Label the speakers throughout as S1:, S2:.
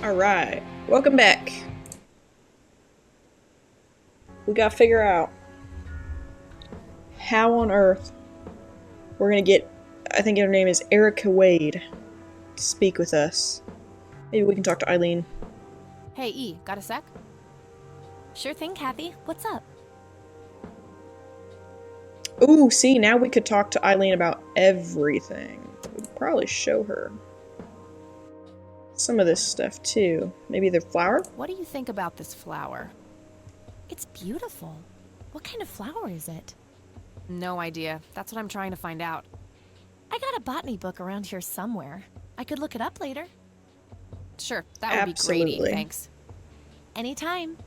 S1: Alright, welcome back. We gotta figure out how on earth we're gonna get, I think her name is Erica Wade, to speak with us. Maybe we can talk to Eileen.
S2: Hey, E, got a sec?
S3: Sure thing, Kathy. What's up?
S1: Ooh, see, now we could talk to Eileen about everything. We'd probably show her some of this stuff too. Maybe the flower?
S2: What do you think about this flower?
S3: It's beautiful. What kind of flower is it?
S2: No idea. That's what I'm trying to find out.
S3: I got a botany book around here somewhere. I could look it up later.
S2: Sure, that would be great, E, thanks.
S3: Anytime.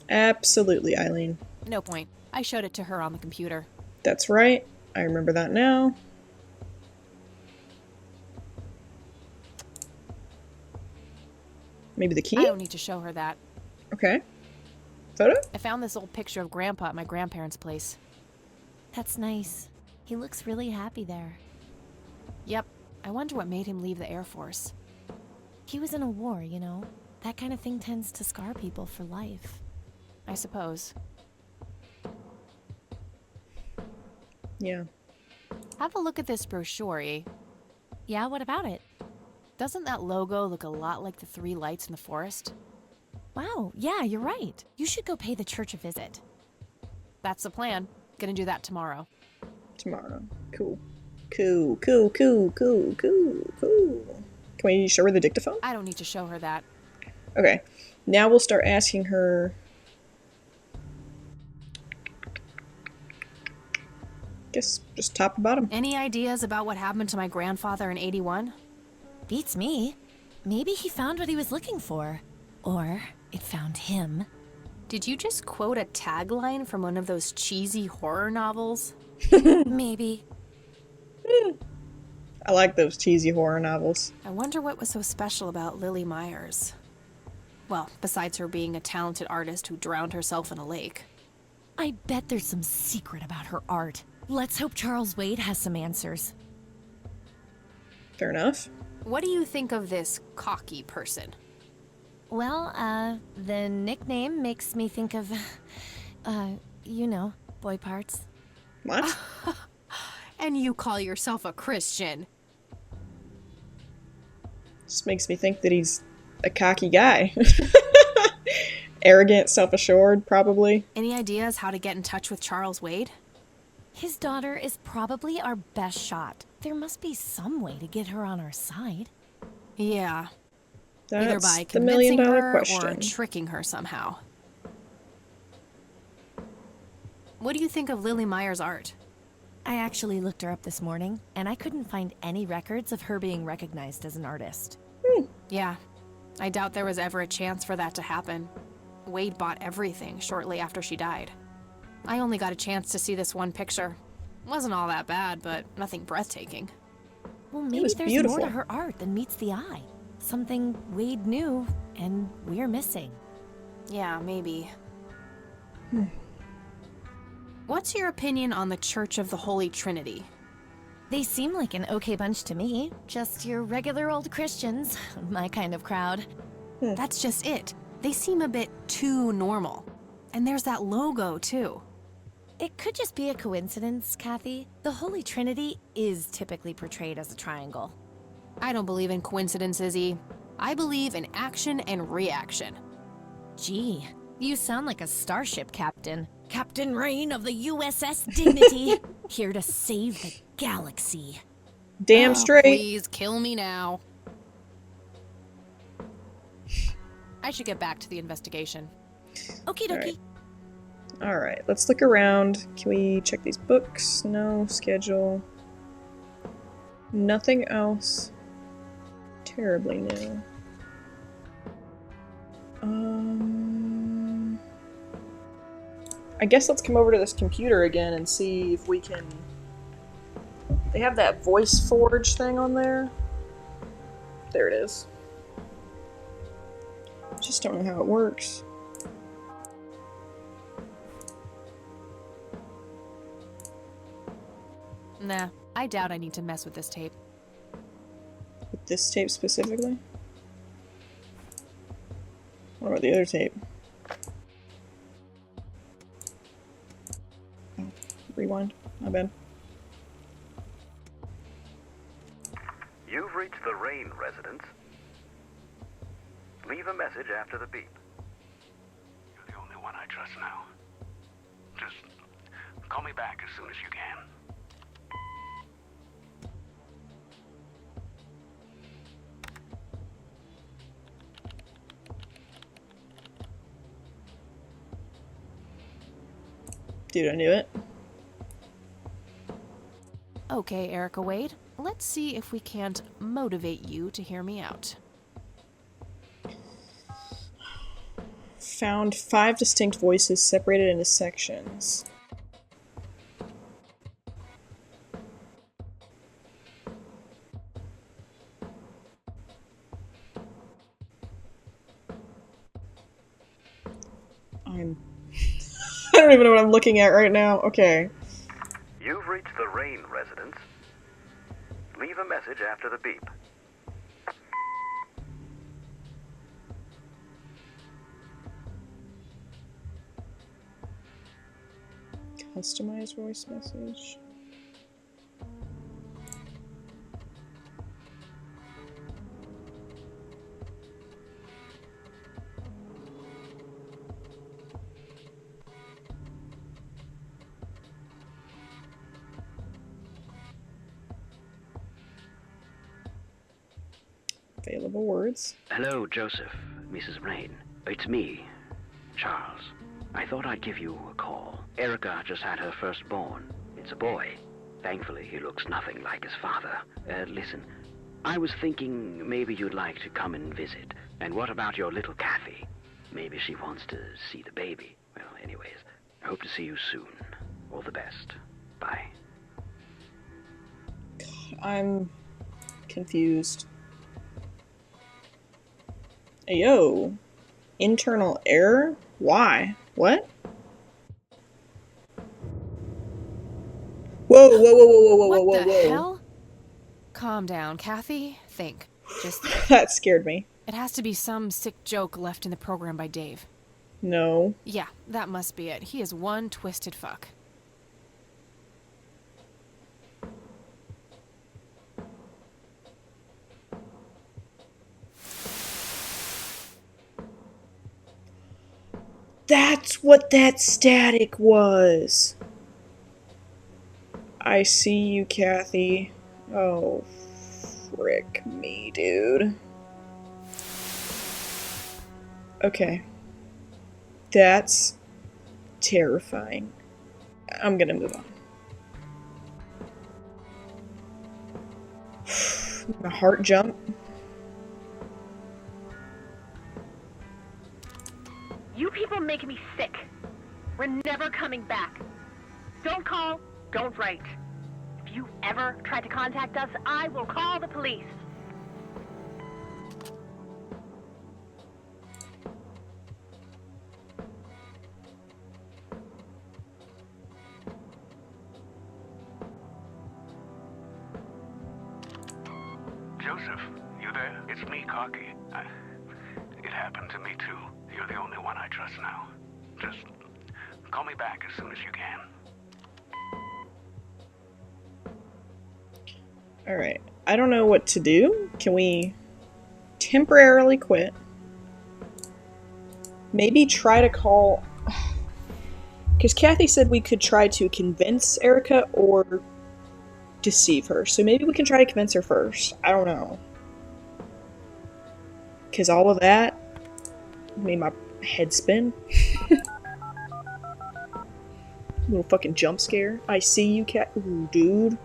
S1: Absolutely, Eileen.
S2: No point. I showed it to her on the computer.
S1: That's right. I remember that now. Maybe the key?
S2: I don't need to show her that.
S1: Okay. Photo?
S2: I found this old picture of Grandpa at my grandparents' place.
S3: That's nice. He looks really happy there.
S2: Yep. I wonder what made him leave the Air Force.
S3: He was in a war, you know? That kind of thing tends to scar people for life.
S2: I suppose.
S1: Yeah.
S2: Have a look at this brochure, E.
S3: Yeah, what about it?
S2: Doesn't that logo look a lot like the three lights in the forest?
S3: Wow, yeah, you're right. You should go pay the church a visit.
S2: That's the plan. Gonna do that tomorrow.
S1: Tomorrow. Cool. Cool. Can we show her the dictaphone?
S2: I don't need to show her that.
S1: Okay. Now we'll start asking her... Guess just top and bottom.
S2: Any ideas about what happened to my grandfather in '81?
S3: Beats me. Maybe he found what he was looking for. Or it found him.
S2: Did you just quote a tagline from one of those cheesy horror novels?
S3: Maybe.
S1: I like those cheesy horror novels.
S2: I wonder what was so special about Lily Myers. Well, besides her being a talented artist who drowned herself in a lake.
S3: I bet there's some secret about her art. Let's hope Charles Wade has some answers.
S1: Fair enough.
S2: What do you think of this cocky person?
S3: Well, the nickname makes me think of, you know, boy parts.
S1: What?
S2: And you call yourself a Christian?
S1: Just makes me think that he's a cocky guy. Arrogant, self-assured, probably.
S2: Any ideas how to get in touch with Charles Wade?
S3: His daughter is probably our best shot. There must be some way to get her on our side.
S2: Yeah.
S1: That's
S2: Either by
S1: the million
S2: convincing
S1: dollar
S2: her
S1: question.
S2: or tricking her somehow. What do you think of Lily Myers' art?
S3: I actually looked her up this morning, and I couldn't find any records of her being recognized as an artist.
S2: Yeah. I doubt there was ever a chance for that to happen. Wade bought everything shortly after she died. I only got a chance to see this one picture. Wasn't all that bad, but nothing breathtaking.
S3: Well, maybe
S1: was
S3: there's
S1: beautiful.
S3: more to her art than meets the eye. Something Wade knew, and we're missing.
S2: Yeah, maybe. What's your opinion on the Church of the Holy Trinity?
S3: They seem like an okay bunch to me. Just your regular old Christians. My kind of crowd.
S2: That's just it. They seem a bit too normal. And there's that logo, too.
S3: It could just be a coincidence, Kathy. The Holy Trinity is typically portrayed as a triangle.
S2: I don't believe in coincidences, E. I believe in action and reaction.
S3: Gee, you sound like a starship captain. Captain Rain of the USS Dignity, here to save the galaxy.
S1: Damn straight.
S2: Please kill me now. I should get back to the investigation.
S3: Okie dokie.
S1: Alright, let's look around. Can we check these books? No. Schedule. Nothing else terribly new. I guess let's come over to this computer again and see if we can... They have that voice forge thing on there. There it is. Just don't know how it works.
S2: Nah, I doubt I need to mess with this tape.
S1: With this tape specifically? What about the other tape? Oh, rewind. My bad.
S4: You've reached the Rain residence. Leave a message after the beep.
S5: You're the only one I trust now. Just call me back as soon as you can.
S1: Dude, I knew it.
S2: Okay, Erica Wade, let's see if we can't motivate you to hear me out.
S1: Found 5 distinct voices separated into sections. I don't even know what I'm looking at right now. Okay.
S4: You've reached the Rain residence. Leave a message after the beep.
S1: Customize voice message. Available words.
S6: Hello, Joseph, Mrs. Rain. It's me, Charles. I thought I'd give you a call. Erica just had her firstborn. It's a boy. Thankfully, he looks nothing like his father. Listen, I was thinking maybe you'd like to come and visit. And what about your little Kathy? Maybe she wants to see the baby. Well, anyways, I hope to see you soon. All the best. Bye.
S1: I'm confused. Hey, yo. Internal error? Why? What? Whoa, whoa, whoa, whoa, whoa, whoa, whoa,
S2: What the
S1: whoa.
S2: hell? Calm down, Kathy. Think. Just think.
S1: That scared me.
S2: It has to be some sick joke left in the program by Dave.
S1: No.
S2: Yeah, that must be it. He is one twisted fuck.
S1: That's what that static was. I see you, Kathy. Oh, frick me, dude. Okay. That's terrifying. I'm gonna move on. My heart jump.
S7: You people make me sick. We're never coming back. Don't call, don't write. If you ever try to contact us, I will call the police.
S5: Joseph, you there? It's me, Cocky. It happened to me too. You're the only one I trust now. Just call me back as soon as you can.
S1: Alright. I don't know what to do. Can we temporarily quit? Maybe try to call... Because Kathy said we could try to convince Erica or deceive her. So maybe we can try to convince her first. I don't know. Because all of that made my head spin. Little fucking jump scare. I see you, Cat. Ooh, dude.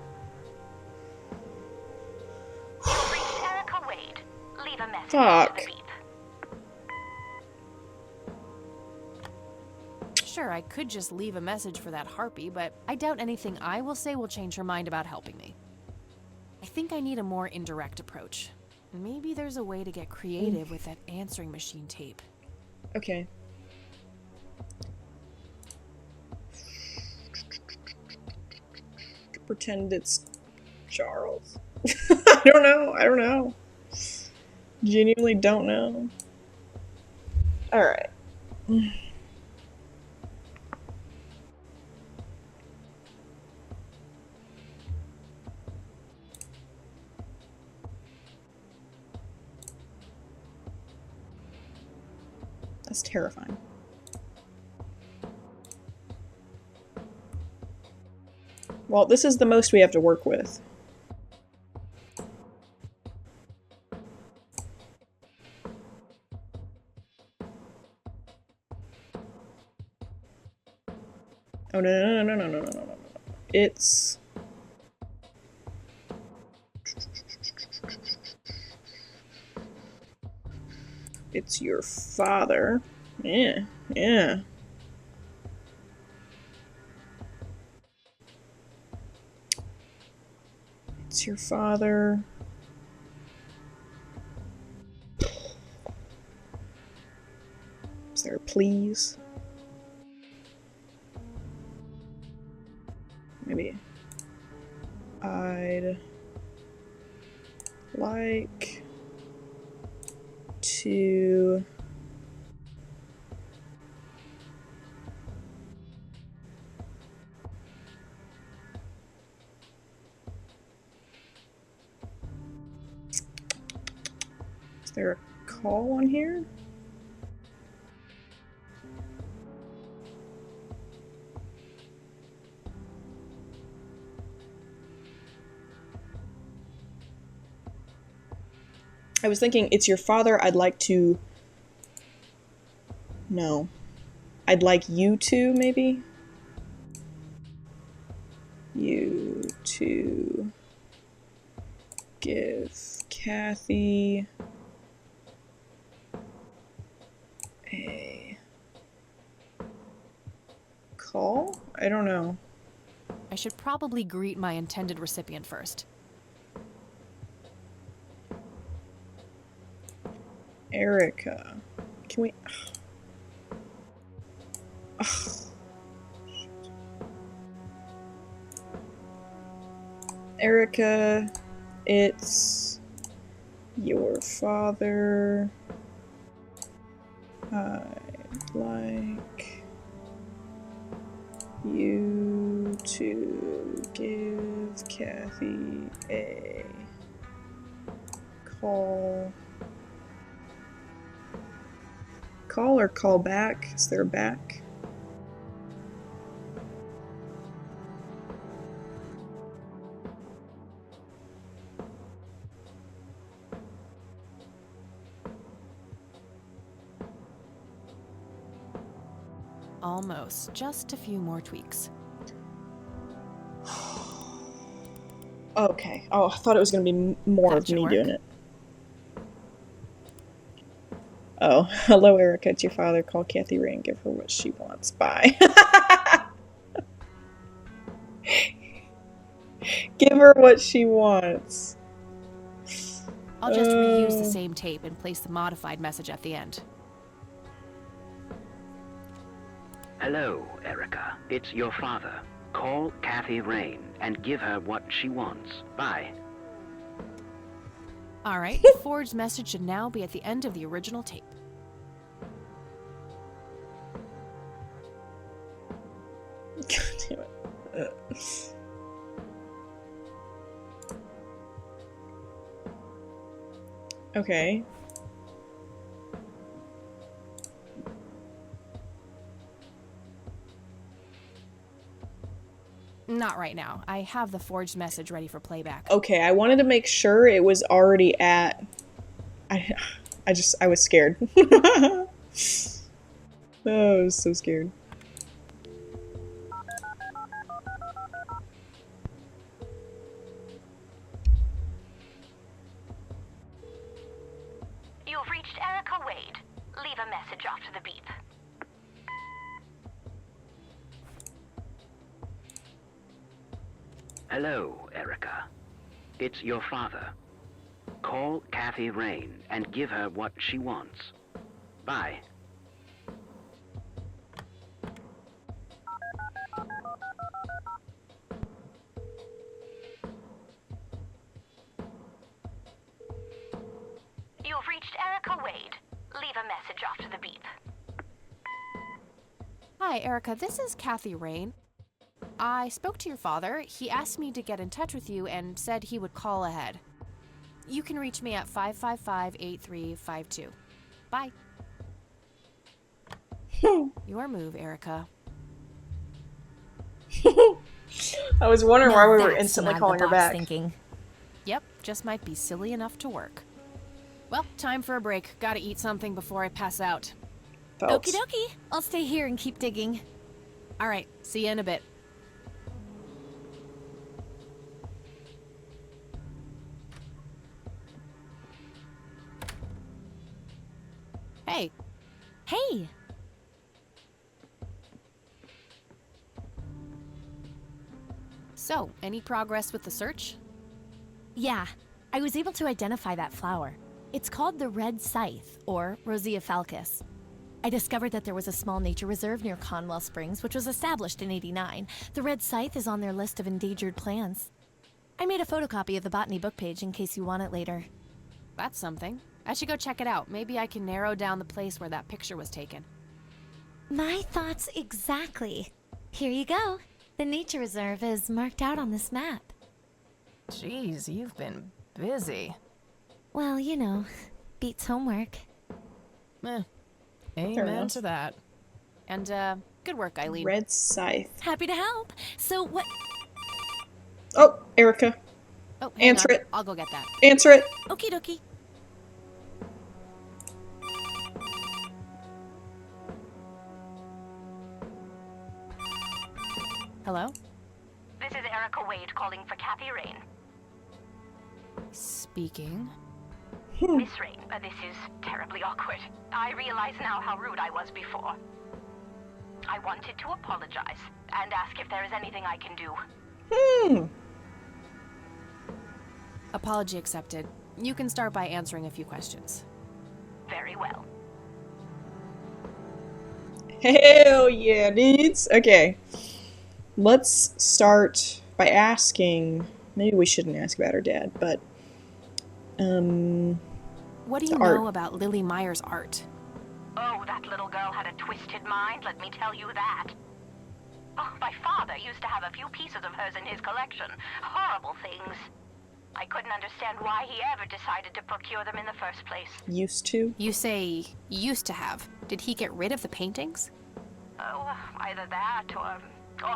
S7: Reach Erica Wade. Leave a message
S1: Fuck.
S7: to the beep.
S2: Sure, I could just leave a message for that harpy, but I doubt anything I will say will change her mind about helping me. I think I need a more indirect approach. Maybe there's a way to get creative with that answering machine tape.
S1: Okay. Pretend it's Charles. I don't know. Genuinely don't know. Alright. That's terrifying. Well, this is the most we have to work with. Oh, no. It's... It's your father. Yeah, yeah. It's your father. Is there a please? Maybe. I'd like to Is there a call on here? I was thinking, it's your father, I'd like to... No. I'd like you to, maybe? You to give Kathy a call? I don't know.
S2: I should probably greet my intended recipient first.
S1: Erica. Can we... Ugh. Erica, it's your father. I'd like you to give Kathy a call. Call or call back? Is there a back?
S2: Almost. Just a few more tweaks.
S1: Okay. Oh, I thought it was going to be more
S2: That
S1: of
S2: should
S1: me
S2: work.
S1: doing it. Oh, hello, Erica. It's your father. Call Kathy Ray and give her what she wants. Bye. Give her what she wants.
S2: I'll just reuse the same tape and place the modified message at the end.
S6: Hello, Erica. It's your father. Call Kathy Rain and give her what she wants. Bye.
S2: Alright, the forged message should now be at the end of the original tape.
S1: God damn it. Okay.
S2: Not right now. I have the forged message ready for playback.
S1: Okay, I wanted to make sure it was already at... I was scared. Oh, I was so scared.
S7: You've reached Erica Wade. Leave a message after the beep.
S6: Hello, Erica. It's your father. Call Kathy Rain and give her what she wants. Bye.
S7: You've reached Erica Wade. leave a message after the beep.
S2: Hi, Erica. This is Kathy Rain. I spoke to your father. He asked me to get in touch with you and said he would call ahead. You can reach me at 555-8352. Bye. Your move, Erica.
S1: I was wondering
S3: Now
S1: why we were
S3: that's
S1: instantly
S3: not
S1: calling
S3: the
S1: her
S3: box
S1: back.
S3: thinking.
S2: Yep, just might be silly enough to work. Well, time for a break. Gotta eat something before I pass out.
S1: Felt.
S3: Okie dokie. I'll stay here and keep digging.
S2: All right, see you in a bit. Hey,
S3: Hey!
S2: so, any progress with the search?
S3: Yeah, I was able to identify that flower. It's called the red scythe, or Rosea falcus. I discovered that there was a small nature reserve near Conwell Springs, which was established in '89. The red scythe is on their list of endangered plants. I made a photocopy of the botany book page in case you want it later.
S2: That's something. I should go check it out. Maybe I can narrow down the place where that picture was taken.
S3: My thoughts exactly. Here you go. The nature reserve is marked out on this map.
S2: Jeez, you've been busy.
S3: Well, you know, beats homework.
S2: Fair
S1: Amen
S2: enough to that. And, good work, Eileen.
S1: Red Scythe.
S3: Happy to help. So what?
S1: Oh, Erica.
S2: Oh, hang
S1: Answer
S2: on.
S1: it.
S2: I'll go get that.
S1: Answer it.
S3: Okie dokie.
S2: Hello?
S7: This is Erica Wade calling for Kathy Rain.
S2: Speaking.
S7: Miss Rain, this is terribly awkward. I realize now how rude I was before. I wanted to apologize and ask if there is anything I can do.
S2: Apology accepted. You can start by answering a few questions.
S7: Very well.
S1: Hell yeah, dudes. Okay. Let's start by asking. Maybe we shouldn't ask about her dad, but.
S2: What do you
S1: art.
S2: know about Lily Meyer's art?
S7: Oh, that little girl had a twisted mind, let me tell you that. Oh, my father used to have a few pieces of hers in his collection. Horrible things. I couldn't understand why he ever decided to procure them in the first place.
S1: Used to?
S2: You say used to have. Did he get rid of the paintings?
S7: Oh, either that or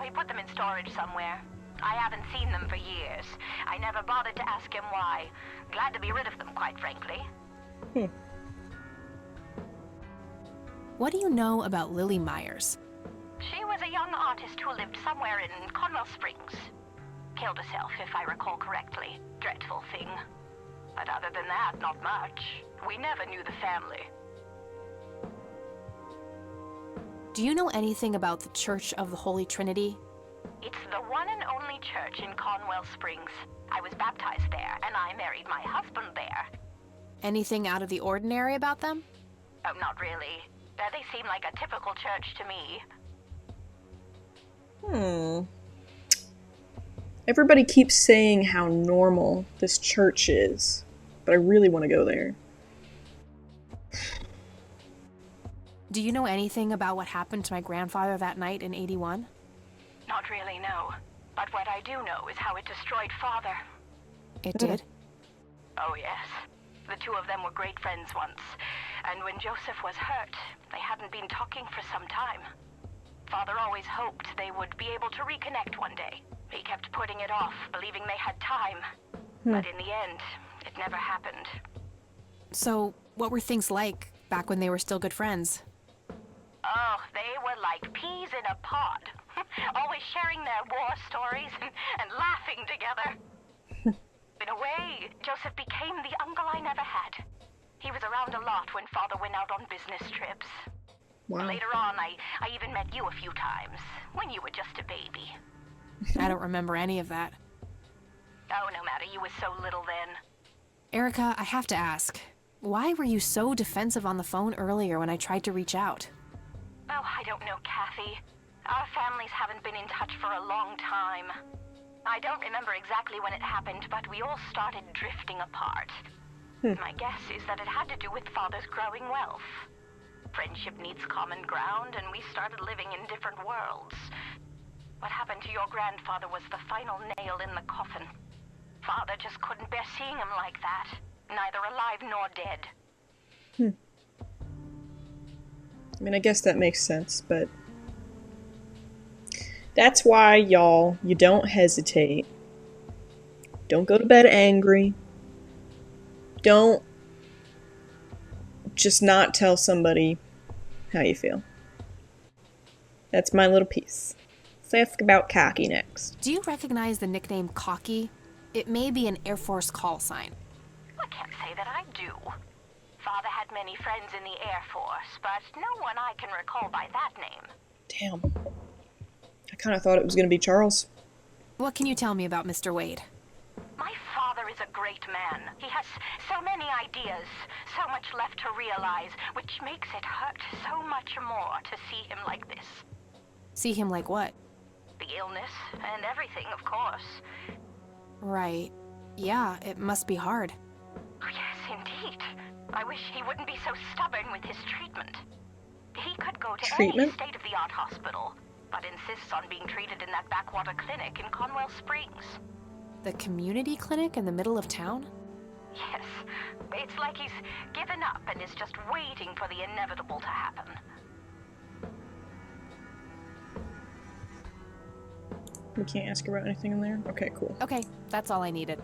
S7: he put them in storage somewhere. I haven't seen them for years. I never bothered to ask him why. Glad to be rid of them, quite frankly.
S2: What do you know about Lily Myers?
S7: She was a young artist who lived somewhere in Conwell Springs. Killed herself, if I recall correctly. Dreadful thing. But other than that, not much. We never knew the family.
S2: Do you know anything about the Church of the Holy Trinity?
S7: It's the one and only church in Conwell Springs. I was baptized there, and I married my husband there.
S2: Anything out of the ordinary about them?
S7: Oh, not really. They seem like a typical church to me.
S1: Everybody keeps saying how normal this church is, but I really want to go there.
S2: Do you know anything about what happened to my grandfather that night in '81?
S7: Not really, no. But what I do know is how it destroyed Father.
S2: It did?
S7: Oh, yes. The two of them were great friends once. And when Joseph was hurt, they hadn't been talking for some time. Father always hoped they would be able to reconnect one day. He kept putting it off, believing they had time. But in the end, it never happened.
S2: So, what were things like back when they were still good friends?
S7: Oh, they were like peas in a pod. Always sharing their war stories and laughing together. In a way, Joseph became the uncle I never had. He was around a lot when Father went out on business trips.
S1: Wow.
S7: Later on, I even met you a few times, when you were just a baby.
S2: I don't remember any of that.
S7: Oh, no matter, you were so little then.
S2: Erica, I have to ask, why were you so defensive on the phone earlier when I tried to reach out?
S7: Oh, I don't know, Kathy. Our families haven't been in touch for a long time. I don't remember exactly when it happened, but we all started drifting apart. My guess is that it had to do with Father's growing wealth. Friendship needs common ground, and we started living in different worlds. What happened to your grandfather was the final nail in the coffin. Father just couldn't bear seeing him like that, neither alive nor dead.
S1: I mean, I guess that makes sense, but that's why, y'all, you don't hesitate. Don't go to bed angry. Don't just not tell somebody how you feel. That's my little piece. Let's ask about Cocky next.
S2: Do you recognize the nickname Cocky? It may be an Air Force call sign.
S7: I can't say that I do. Father had many friends in the Air Force, but no one I can recall by that name.
S1: Damn. I kind of thought it was going to be Charles.
S2: What can you tell me about Mr. Wade?
S7: My father is a great man. He has so many ideas, so much left to realize, which makes it hurt so much more to see him like this.
S2: See him like what?
S7: The illness and everything, of course.
S2: Right. Yeah, it must be hard.
S7: Oh, yes, indeed. I wish he wouldn't be so stubborn with his treatment. He could go to any state-of-the-art hospital, but insists on being treated in that backwater clinic in Conwell Springs.
S2: The community clinic in the middle of town?
S7: Yes. It's like he's given up and is just waiting for the inevitable to happen.
S1: We can't ask about anything in there? Okay, cool.
S2: Okay, that's all I needed.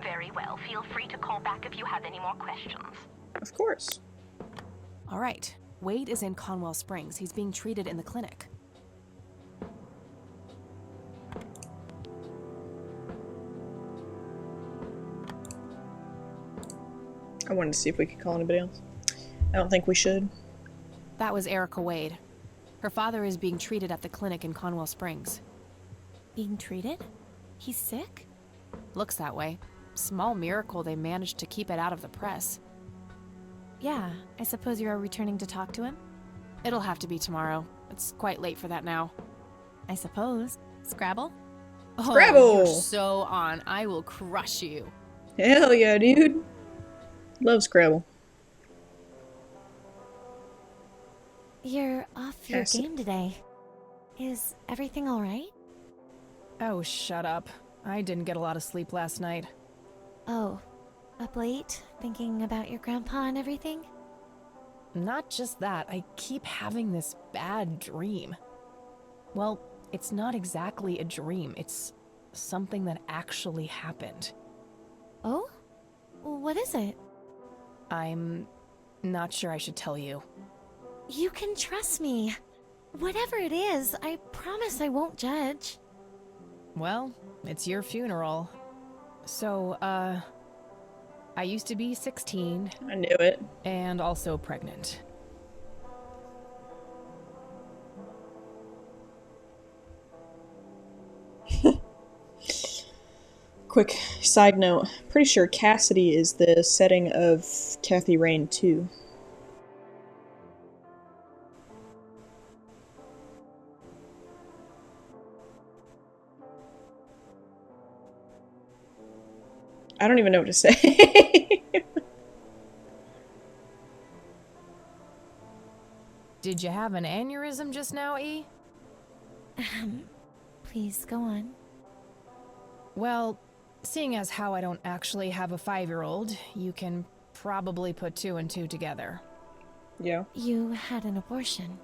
S7: Very well. Feel free to call back if you have any more questions.
S1: Of course.
S2: All right. Wade is in Conwell Springs. He's being treated in the clinic.
S1: I wanted to see if we could call anybody else. I don't think we should.
S2: That was Erica Wade. Her father is being treated at the clinic in Conwell Springs.
S3: Being treated? He's sick?
S2: Looks that way. Small miracle they managed to keep it out of the press.
S3: Yeah, I suppose you're returning to talk to him?
S2: It'll have to be tomorrow. It's quite late for that now.
S3: I suppose. Scrabble?
S1: Scrabble!
S2: Oh, you're so on. I will crush you.
S1: Hell yeah, dude. Love Scrabble.
S3: You're off your
S1: Yes.
S3: game today. Is everything alright?
S2: Oh, shut up. I didn't get a lot of sleep last night.
S3: Oh, up late, thinking about your grandpa and everything?
S2: Not just that, I keep having this bad dream. Well, it's not exactly a dream, it's something that actually happened.
S3: Oh? What is it?
S2: I'm not sure I should tell you.
S3: You can trust me. Whatever it is, I promise I won't judge.
S2: Well, it's your funeral. So, I used to be 16.
S1: I knew it.
S2: And also pregnant.
S1: Quick side note. Pretty sure Cassidy is the setting of Kathy Rain 2. I don't even know what to say.
S2: Did you have an aneurysm just now, E?
S3: Please, go on.
S2: Well, seeing as how I don't actually have a 5-year-old, you can probably put 2 and 2 together.
S1: Yeah.
S3: You had an abortion.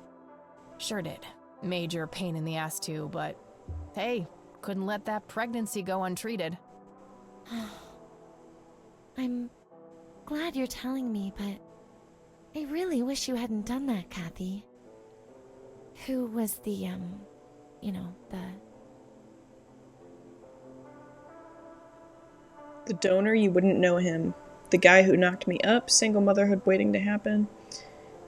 S2: Sure did. Major pain in the ass too, but hey, couldn't let that pregnancy go untreated.
S3: I'm glad you're telling me, but I really wish you hadn't done that, Kathy. Who was the, you know,
S1: The donor, you wouldn't know him. The guy who knocked me up, single motherhood waiting to happen.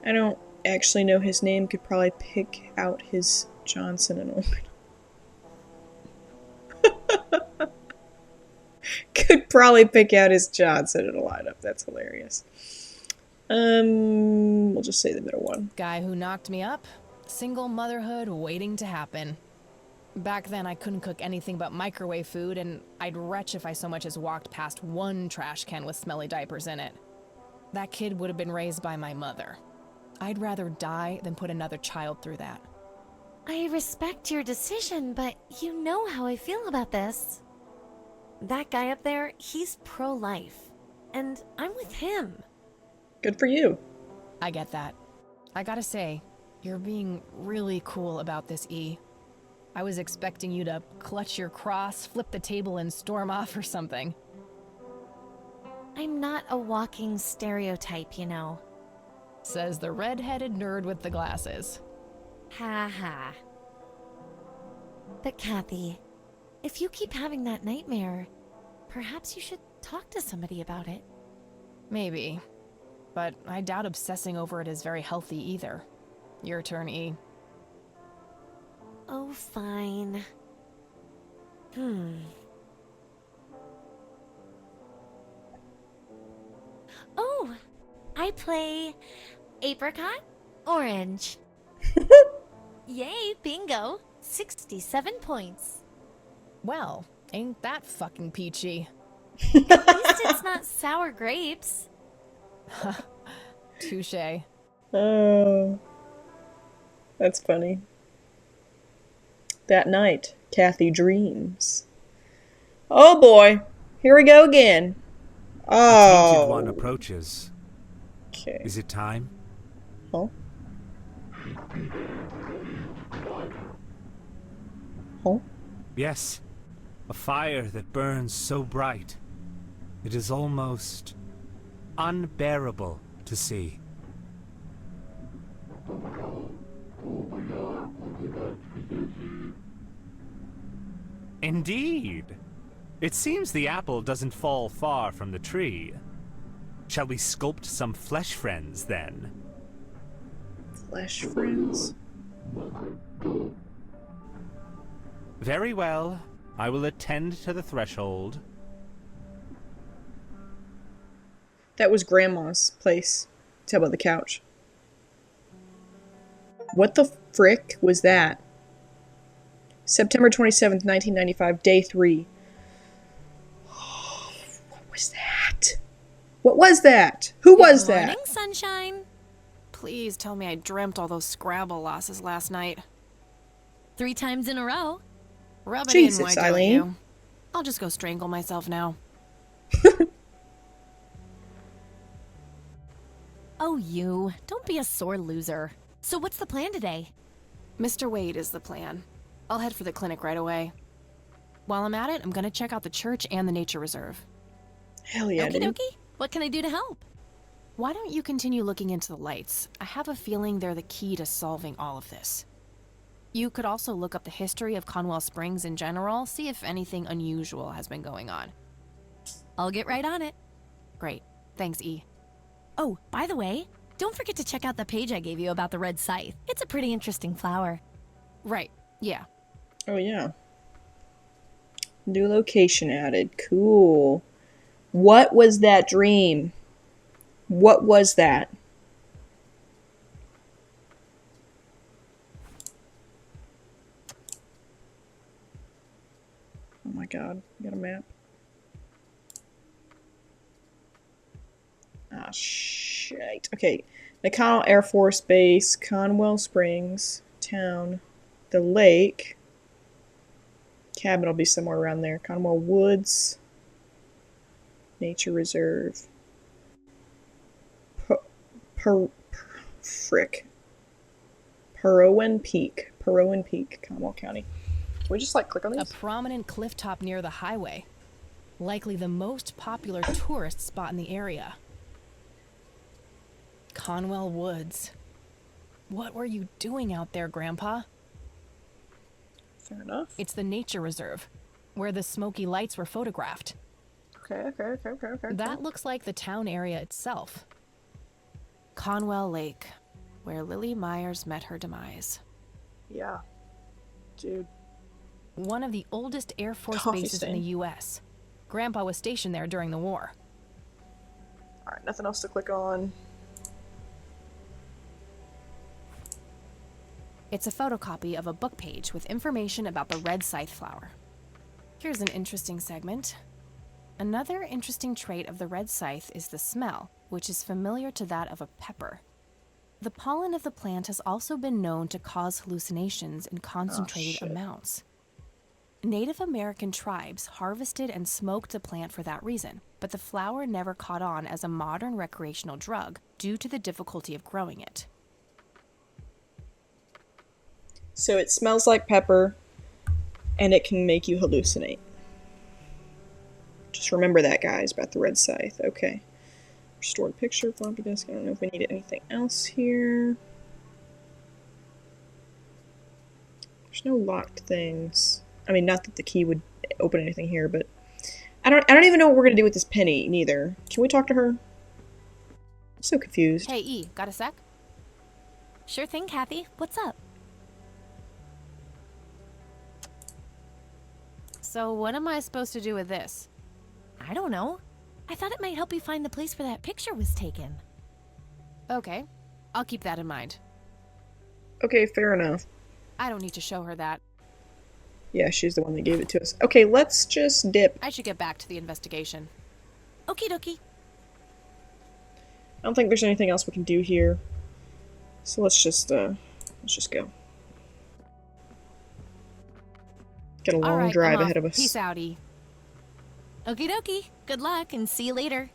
S1: I don't actually know his name, could probably pick out his Johnson and all. Could probably pick out his Johnson in a lineup. That's hilarious. We'll just say the middle one.
S2: Guy who knocked me up, single motherhood waiting to happen. Back then, I couldn't cook anything but microwave food, and I'd retch if I so much as walked past one trash can with smelly diapers in it. That kid would have been raised by my mother. I'd rather die than put another child through that.
S3: I respect your decision, but you know how I feel about this. That guy up there, he's pro-life. And I'm with him.
S1: Good for you.
S2: I get that. I gotta say, you're being really cool about this, E. I was expecting you to clutch your cross, flip the table, and storm off or something.
S3: I'm not a walking stereotype, you know.
S2: Says the red-headed nerd with the glasses.
S3: Ha ha. But Kathy, if you keep having that nightmare, perhaps you should talk to somebody about it.
S2: Maybe. But I doubt obsessing over it is very healthy either. Your turn, E.
S3: Oh, fine. Oh, I play apricot, orange. Yay, bingo. 67 points.
S2: Well, ain't that fucking peachy.
S3: At least it's not sour grapes.
S2: Touche.
S1: Oh, that's funny. That night, Kathy dreams. Oh boy, here we go again.
S8: A tainted one
S1: Oh.
S8: approaches.
S1: Okay.
S8: Is it time?
S1: Huh? Huh?
S8: Yes. A fire that burns so bright. It is almost unbearable to see. Indeed. It seems the apple doesn't fall far from the tree. Shall we sculpt some flesh friends, then?
S1: Flesh friends.
S8: Very well. I will attend to the threshold.
S1: That was Grandma's place. Tell about the couch. What the frick was that? September 27th, 1995, day 3. What was that? What was that? Who was
S3: Good
S1: that?
S3: morning, sunshine.
S2: Please tell me I dreamt all those Scrabble losses last night.
S3: 3 times in a row.
S2: Rub it
S1: Jesus,
S2: in, why don't
S1: Eileen.
S2: you? I'll just go strangle myself now.
S3: Oh, you. Don't be a sore loser. So what's the plan today?
S2: Mr. Wade is the plan. I'll head for the clinic right away. While I'm at it, I'm gonna check out the church and the nature reserve.
S1: Hell yeah,
S3: Okie
S1: dude.
S3: dokie. What can I do to help?
S2: Why don't you continue looking into the lights? I have a feeling they're the key to solving all of this. You could also look up the history of Conwell Springs in general, see if anything unusual has been going on.
S3: I'll get right on it.
S2: Great. Thanks, E.
S3: Oh, by the way, don't forget to check out the page I gave you about the red scythe. It's a pretty interesting flower.
S2: Right. Yeah.
S1: Oh yeah. New location added. Cool. What was that dream? What was that? Oh my god. Got a map. Ah, shit. Okay. McConnell Air Force Base, Conwell Springs, town, the lake. Cabin will be somewhere around there. Conwell Woods, Nature Reserve. Perrowan Peak, Conwell County. Can we just like click on
S2: A
S1: these?
S2: prominent cliff top near the highway. Likely the most popular tourist spot in the area. Conwell Woods. What were you doing out there, Grandpa?
S1: Fair enough.
S2: It's the nature reserve, where the smoky lights were photographed.
S1: Okay.
S2: That looks like the town area itself. Conwell Lake, where Lily Myers met her demise.
S1: Yeah. Dude.
S2: One of the oldest Air Force
S1: Coffee
S2: bases in
S1: stain.
S2: the U.S. Grandpa was stationed there during the war.
S1: Alright, nothing else to click on.
S2: It's a photocopy of a book page with information about the red scythe flower. Here's an interesting segment. Another interesting trait of the red scythe is the smell, which is familiar to that of a pepper. The pollen of the plant has also been known to cause hallucinations in concentrated amounts. Native American tribes harvested and smoked the plant for that reason, but the flower never caught on as a modern recreational drug due to the difficulty of growing it.
S1: So it smells like pepper, and it can make you hallucinate. Just remember that, guys, about the red scythe. Okay. Restored picture, floppy disk. I don't know if we need anything else here. There's no locked things. I mean, not that the key would open anything here, but I don't even know what we're gonna do with this penny, neither. Can we talk to her? I'm so confused.
S2: Hey, E, got a sec?
S3: Sure thing, Kathy. What's up?
S2: So what am I supposed to do with this?
S3: I don't know. I thought it might help you find the place where that picture was taken.
S2: Okay, I'll keep that in mind.
S1: Okay, fair enough.
S2: I don't need to show her that.
S1: Yeah, she's the one that gave it to us. Okay, let's just dip.
S2: I should get back to the investigation.
S3: Okie dokie.
S1: I don't think there's anything else we can do here. So let's just go. Got a long
S2: Alright,
S1: drive
S2: I'm off.
S1: ahead of us.
S2: Peace out, E.
S3: Okie dokie. Good luck and see you later.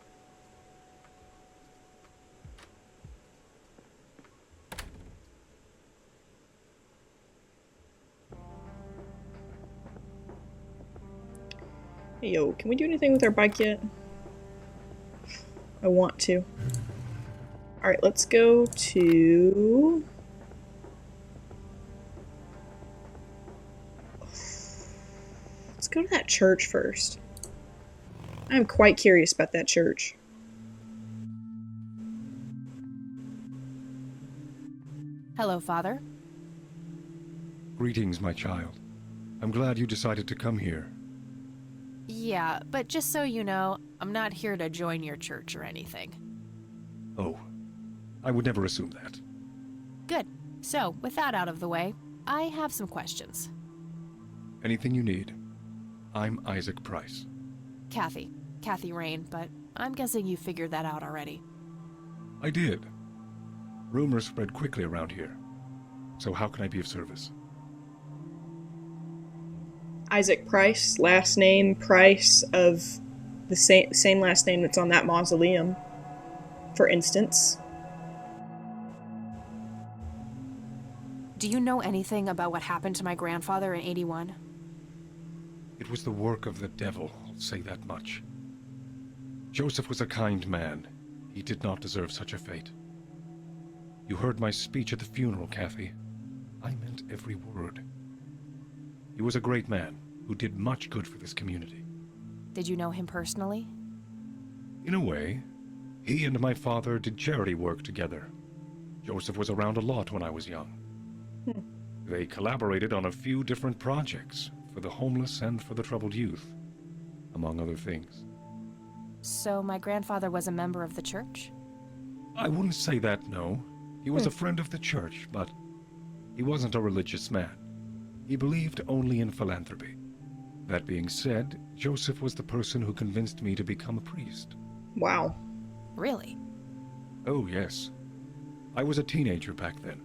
S1: Hey, yo, can we do anything with our bike yet? I want to. Alright, let's go to... Let's go to that church first. I'm quite curious about that church.
S2: Hello, Father.
S9: Greetings, my child. I'm glad you decided to come here.
S2: Yeah, but just so you know, I'm not here to join your church or anything.
S9: Oh, I would never assume that.
S2: Good. So, with that out of the way, I have some questions.
S9: Anything you need. I'm Isaac Price.
S2: Kathy Rain, but I'm guessing you figured that out already.
S9: I did. Rumors spread quickly around here. So how can I be of service?
S1: Isaac Price, last name Price of the same last name that's on that mausoleum, for instance.
S2: Do you know anything about what happened to my grandfather in '81?
S9: It was the work of the devil, I'll say that much. Joseph was a kind man. He did not deserve such a fate. You heard my speech at the funeral, Kathy. I meant every word. He was a great man who did much good for this community.
S2: Did you know him personally?
S9: In a way, he and my father did charity work together. Joseph was around a lot when I was young. They collaborated on a few different projects for the homeless and for the troubled youth, among other things.
S2: So my grandfather was a member of the church?
S9: I wouldn't say that, no. He was a friend of the church, but he wasn't a religious man. He believed only in philanthropy. That being said, Joseph was the person who convinced me to become a priest.
S1: Wow.
S2: Really?
S9: Oh, yes. I was a teenager back then.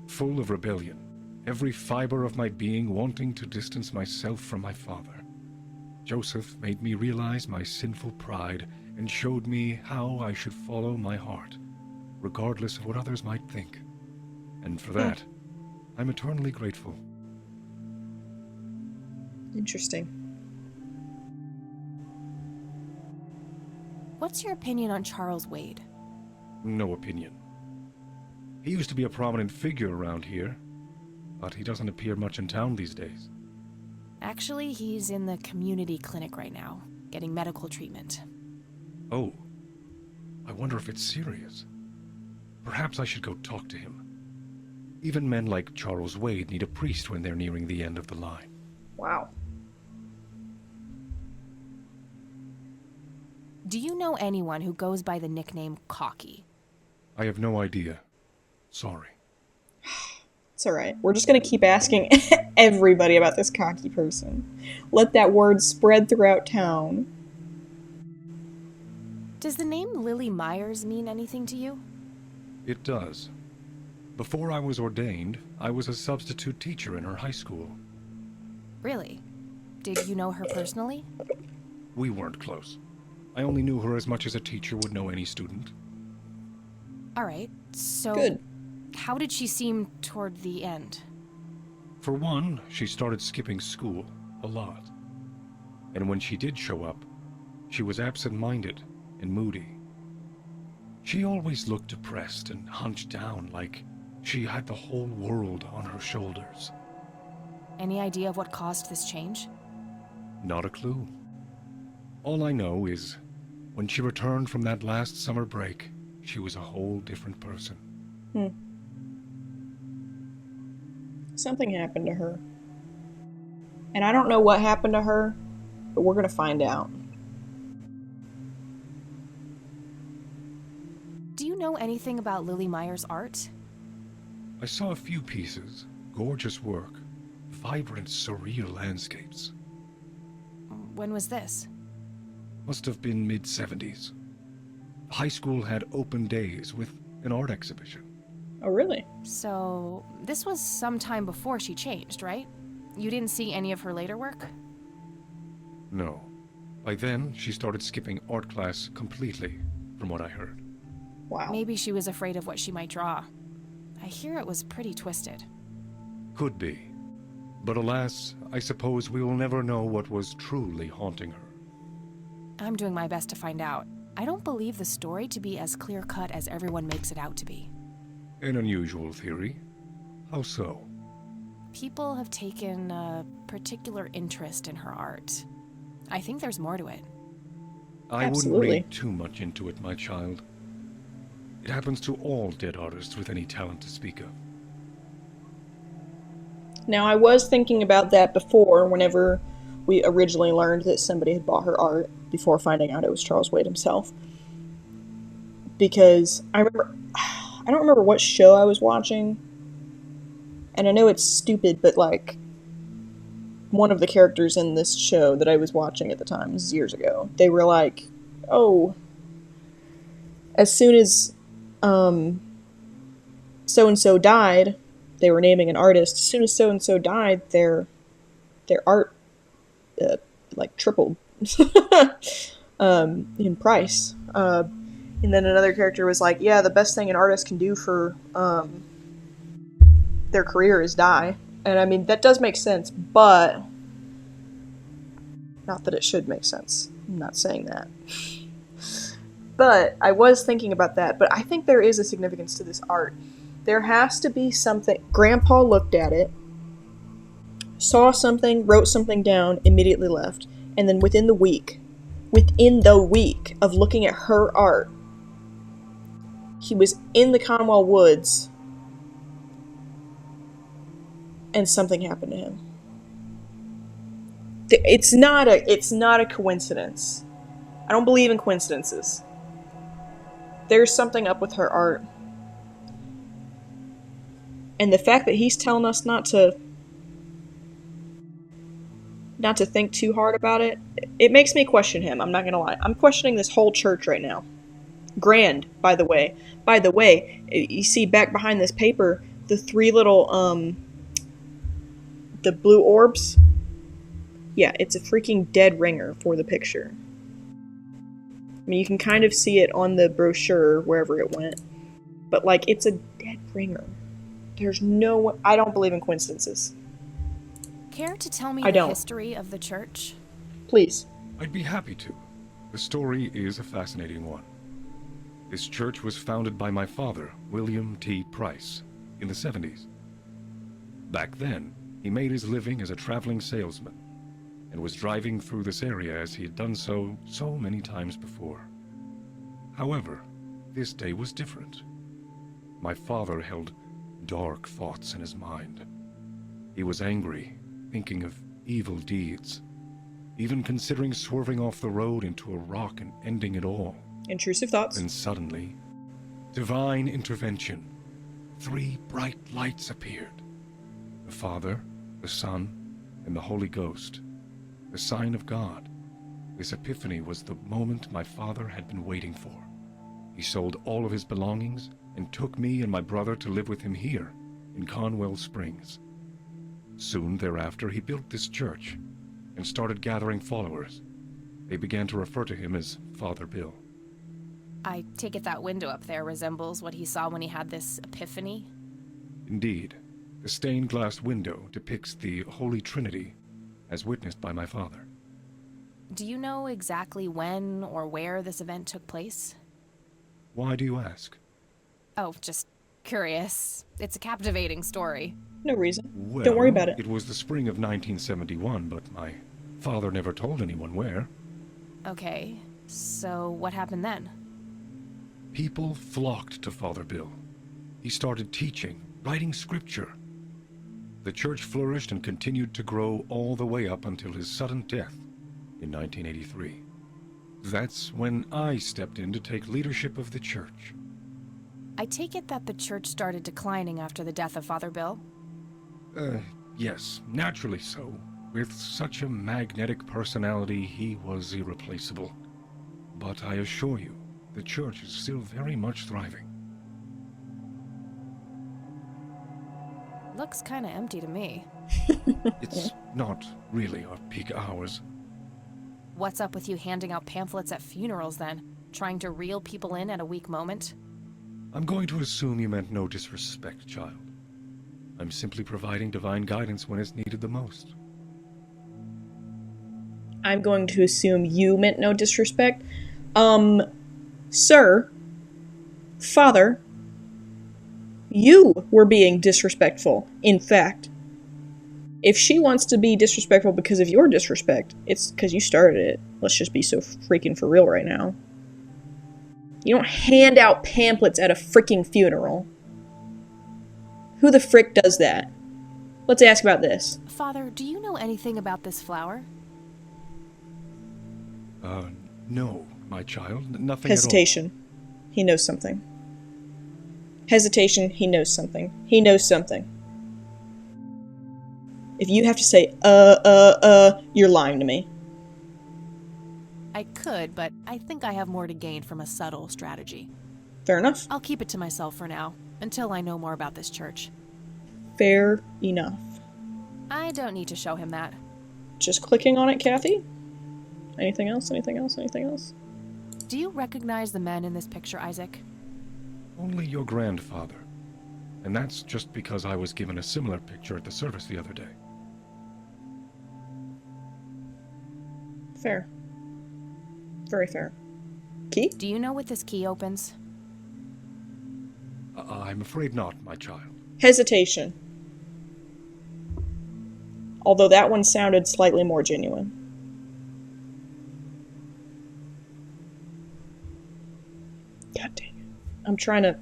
S9: Full of rebellion, every fiber of my being wanting to distance myself from my father. Joseph made me realize my sinful pride and showed me how I should follow my heart, regardless of what others might think. And for that, I'm eternally grateful.
S1: Interesting.
S2: What's your opinion on Charles Wade?
S9: No opinion. He used to be a prominent figure around here, but he doesn't appear much in town these days.
S2: Actually, he's in the community clinic right now, getting medical treatment.
S9: Oh, I wonder if it's serious. Perhaps I should go talk to him. Even men like Charles Wade need a priest when they're nearing the end of the line.
S1: Wow.
S2: Do you know anyone who goes by the nickname Cocky?
S9: I have no idea. Sorry.
S1: It's alright. We're just gonna keep asking everybody about this cocky person. Let that word spread throughout town.
S2: Does the name Lily Myers mean anything to you?
S9: It does. Before I was ordained, I was a substitute teacher in her high school.
S2: Really? Did you know her personally?
S9: We weren't close. I only knew her as much as a teacher would know any student.
S2: Alright, so...
S1: Good.
S2: How did she seem toward the end?
S9: For one, she started skipping school a lot. And when she did show up, she was absent-minded and moody. She always looked depressed and hunched down like she had the whole world on her shoulders.
S2: Any idea of what caused this change?
S9: Not a clue. All I know is, when she returned from that last summer break, she was a whole different person.
S1: Something happened to her. And I don't know what happened to her, but we're gonna find out.
S2: Do you know anything about Lily Myers' art?
S9: I saw a few pieces, gorgeous work, vibrant, surreal landscapes.
S2: When was this?
S9: Must have been mid-70s. High school had open days with an art exhibition.
S1: Oh, really?
S2: So, this was some time before she changed, right? You didn't see any of her later work?
S9: No. By then, she started skipping art class completely, from what I heard.
S1: Wow.
S2: Maybe she was afraid of what she might draw. I hear it was pretty twisted.
S9: Could be. But alas, I suppose we will never know what was truly haunting her.
S2: I'm doing my best to find out. I don't believe the story to be as clear-cut as everyone makes it out to be.
S9: An unusual theory. How so?
S2: People have taken a particular interest in her art. I think there's more to it.
S9: I
S1: Absolutely.
S9: wouldn't read too much into it, my child. It happens to all dead artists with any talent to speak of.
S1: Now, I was thinking about that before, whenever we originally learned that somebody had bought her art, before finding out it was Charles Wade himself. Because I don't remember what show I was watching, and I know it's stupid, but like, one of the characters in this show that I was watching at the time, this is years ago, they were like, oh, as soon as so-and-so died, they were naming an artist, as soon as so-and-so died, their art like tripled in price. And then another character was like, yeah, the best thing an artist can do for their career is die. And I mean, that does make sense, but not that it should make sense. I'm not saying that. But I was thinking about that, but I think there is a significance to this art. There has to be something. Grandpa looked at it, saw something, wrote something down, immediately left. And then within the week of looking at her art, he was in the Conwell Woods, and something happened to him. It's not a coincidence. I don't believe in coincidences. There's something up with her art. And the fact that he's telling us not to think too hard about it, it makes me question him, I'm not gonna lie. I'm questioning this whole church right now. Grand, by the way. By the way, you see back behind this paper, the three little, the blue orbs? Yeah, it's a freaking dead ringer for the picture. I mean, you can kind of see it on the brochure, wherever it went. But, like, it's a dead ringer. There's no... I don't believe in coincidences.
S2: Care to tell me
S1: I
S2: the
S1: don't.
S2: history of the church?
S1: Please.
S9: I'd be happy to. The story is a fascinating one. This church was founded by my father, William T. Price, in the 70s. Back then, he made his living as a traveling salesman, and was driving through this area as he had done so many times before. However, this day was different. My father held dark thoughts in his mind. He was angry, thinking of evil deeds, even considering swerving off the road into a rock and ending it all.
S1: Intrusive thoughts.
S9: Then suddenly, divine intervention. 3 bright lights appeared. Father, the Son, and the Holy Ghost, the sign of God. This epiphany was the moment my father had been waiting for. He sold all of his belongings and took me and my brother to live with him here, in Conwell Springs. Soon thereafter, he built this church and started gathering followers. They began to refer to him as Father Bill.
S2: I take it that window up there resembles what he saw when he had this epiphany?
S9: Indeed, the stained glass window depicts the Holy Trinity, as witnessed by my father.
S2: Do you know exactly when or where this event took place?
S9: Why do you ask?
S2: Oh, just curious. It's a captivating story.
S1: No reason.
S9: Well,
S1: Don't worry about it.
S9: It was the spring of 1971, but my father never told anyone where.
S2: Okay, so what happened then?
S9: People flocked to Father Bill. He started teaching, writing scripture. The church flourished and continued to grow all the way up until his sudden death in 1983. That's when I stepped in to take leadership of the church.
S2: I take it that the church started declining after the death of Father Bill?
S9: Yes, naturally so. With such a magnetic personality, he was irreplaceable. But I assure you, the church is still very much thriving.
S2: Looks kinda empty to me.
S9: It's not really our peak hours.
S2: What's up with you handing out pamphlets at funerals then? Trying to reel people in at a weak moment?
S9: I'm going to assume you meant no disrespect, child. I'm simply providing divine guidance when it's needed the most.
S1: I'm going to assume you meant no disrespect. Sir, Father, you were being disrespectful, in fact. If she wants to be disrespectful because of your disrespect, it's because you started it. Let's just be so freaking for real right now. You don't hand out pamphlets at a freaking funeral. Who the frick does that? Let's ask about this.
S2: Father, do you know anything about this flower?
S9: No, my child, nothing
S1: Hesitation. He knows something. Hesitation, he knows something. He knows something. If you have to say, you're lying to me.
S2: I could, but I think I have more to gain from a subtle strategy.
S1: Fair enough.
S2: I'll keep it to myself for now, until I know more about this church.
S1: Fair enough.
S2: I don't need to show him that.
S1: Just clicking on it, Kathy? Anything else? Anything else? Anything else?
S2: Do you recognize the men in this picture, Isaac?
S9: Only your grandfather. And that's just because I was given a similar picture at the service the other day.
S1: Fair. Very fair. Key?
S2: Do you know what this key opens?
S9: I'm afraid not, my child.
S1: Hesitation. Although that one sounded slightly more genuine. God dang it. I'm trying to...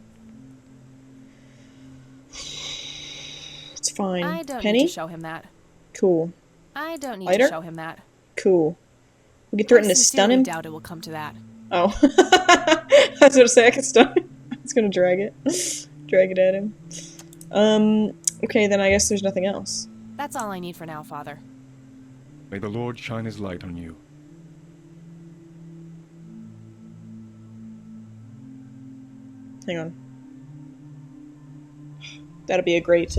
S1: It's fine.
S2: I don't
S1: Penny?
S2: need to show him that.
S1: Cool.
S2: I don't need
S1: Lighter?
S2: to show him that.
S1: Cool. We can threaten
S2: I
S1: to stun
S2: sincerely
S1: him?
S2: doubt it will come to that.
S1: Oh. I was gonna say I could stun him. I was gonna drag it. Drag it at him. Okay, then I guess there's nothing else.
S2: That's all I need for now, Father.
S9: May the Lord shine his light on you.
S1: Hang on. That'd be a great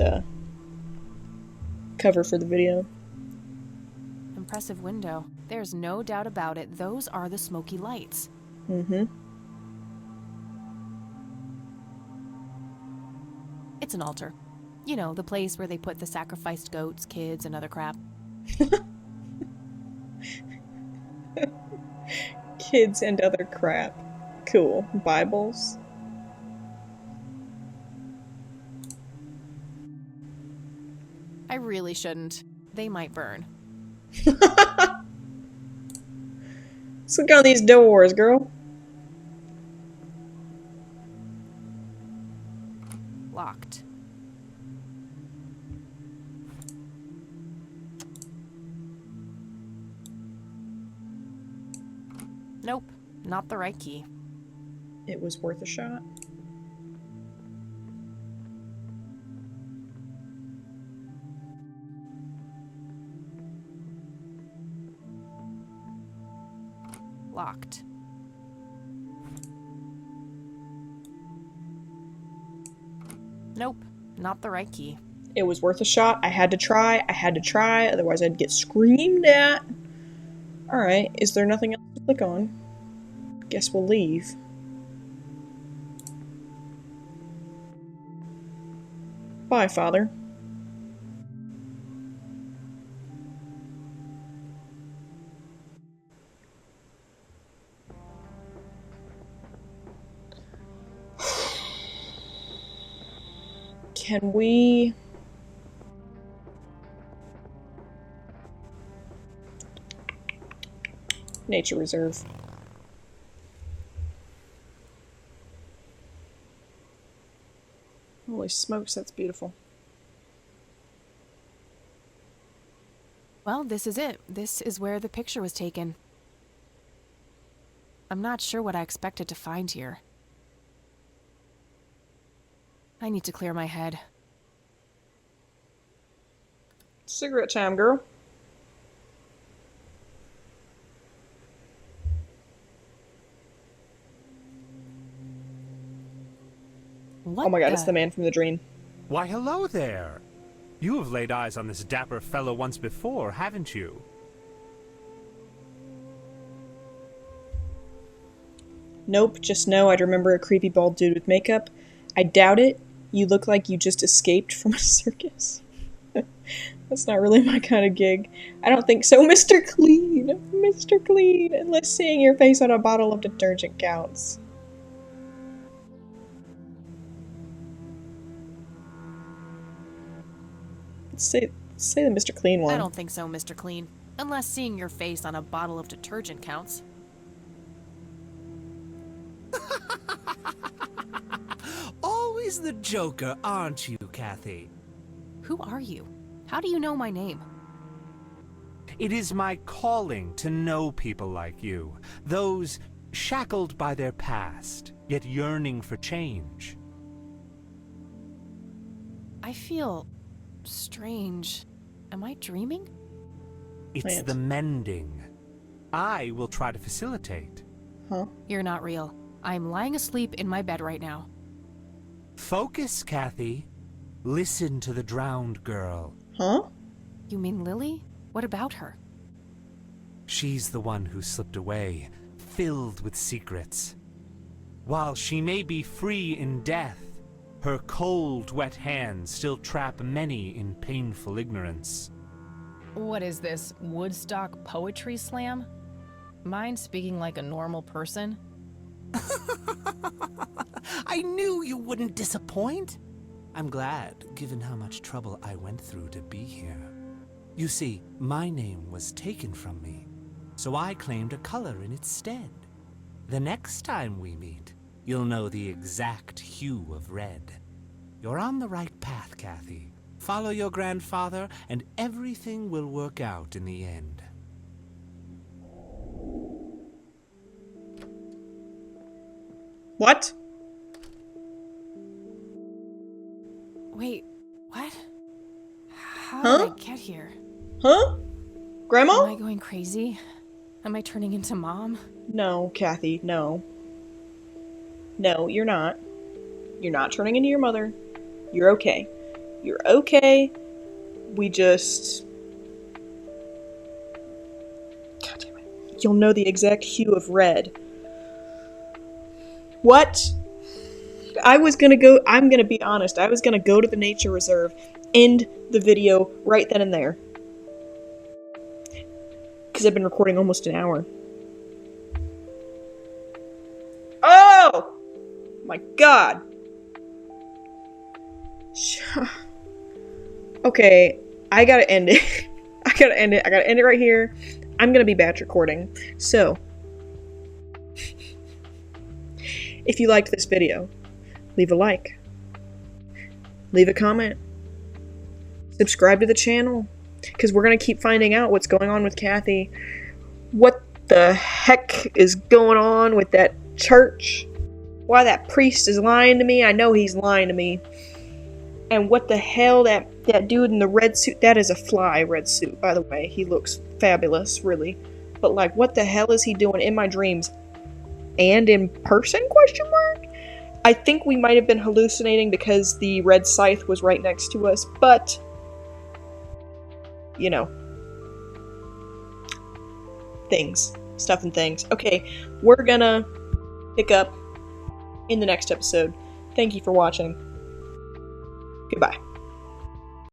S1: cover for the video.
S2: Impressive window. There's no doubt about it. Those are the smoky lights.
S1: Mm-hmm.
S2: It's an altar. You know, the place where they put the sacrificed goats, kids, and other crap.
S1: Kids and other crap. Cool. Bibles.
S2: I really shouldn't. They might burn.
S1: Let's look on these doors, girl.
S2: Locked. Nope, not the right key.
S1: It was worth a shot.
S2: locked. Nope, not the right key.
S1: It was worth a shot. I had to try, otherwise I'd get screamed at. Alright, is there nothing else to click on? Guess we'll leave. Bye, Father. Can we... Nature reserve. Holy smokes, that's beautiful.
S2: Well, this is it. This is where the picture was taken. I'm not sure what I expected to find here. I need to clear my head.
S1: Cigarette time, girl.
S2: What
S1: Oh my god, it's the man from the dream.
S8: Why, hello there. You have laid eyes on this dapper fellow once before, haven't you?
S1: Nope, just know I'd remember a creepy bald dude with makeup. I doubt it. You look like you just escaped from a circus. That's not really my kind of gig. I don't think so, Mr. Clean. Mr. Clean. Unless seeing your face on a bottle of detergent counts. Say the Mr. Clean one.
S2: I don't think so, Mr. Clean. Unless seeing your face on a bottle of detergent counts.
S8: Always the joker, aren't you, Kathy?
S2: Who are you? How do you know my name?
S8: It is my calling to know people like you, those shackled by their past, yet yearning for change.
S2: I feel strange. Am I dreaming?
S8: It's the mending. I will try to facilitate.
S1: Huh?
S2: You're not real. I'm lying asleep in my bed right now.
S8: Focus, Kathy. Listen to the drowned girl.
S1: Huh?
S2: You mean Lily? What about her?
S8: She's the one who slipped away, filled with secrets. While she may be free in death, her cold, wet hands still trap many in painful ignorance.
S2: What is this, Woodstock Poetry Slam? Mind speaking like a normal person?
S8: I knew you wouldn't disappoint. I'm glad, given how much trouble I went through to be here. You see, my name was taken from me, so I claimed a color in its stead. The next time we meet, you'll know the exact hue of red. You're on the right path, Kathy. Follow your grandfather, and everything will work out in the end.
S1: What?
S2: Wait, what? How
S1: Huh?
S2: did I get here?
S1: Huh? Grandma?
S2: Am I going crazy? Am I turning into Mom?
S1: No, Kathy, no. No, you're not. You're not turning into your mother. You're okay. You're okay. We just... God damn it. You'll know the exact hue of red. What? I'm gonna be honest, I was gonna go to the nature reserve, end the video right then and there. Because I've been recording almost an hour. Oh! My god! Okay, I gotta end it. I gotta end it right here. I'm gonna be batch recording. So, if you liked this video, leave a like, leave a comment, subscribe to the channel, because we're going to keep finding out what's going on with Kathy. What the heck is going on with that church? Why that priest is lying to me? I know he's lying to me. And what the hell, that dude in the red suit, that is a fly red suit, by the way. He looks fabulous, really. but like, what the hell is he doing in my dreams and in person, question mark? I think we might have been hallucinating because the red scythe was right next to us, but, you know, stuff and things. Okay, we're gonna pick up in the next episode. Thank you for watching. Goodbye.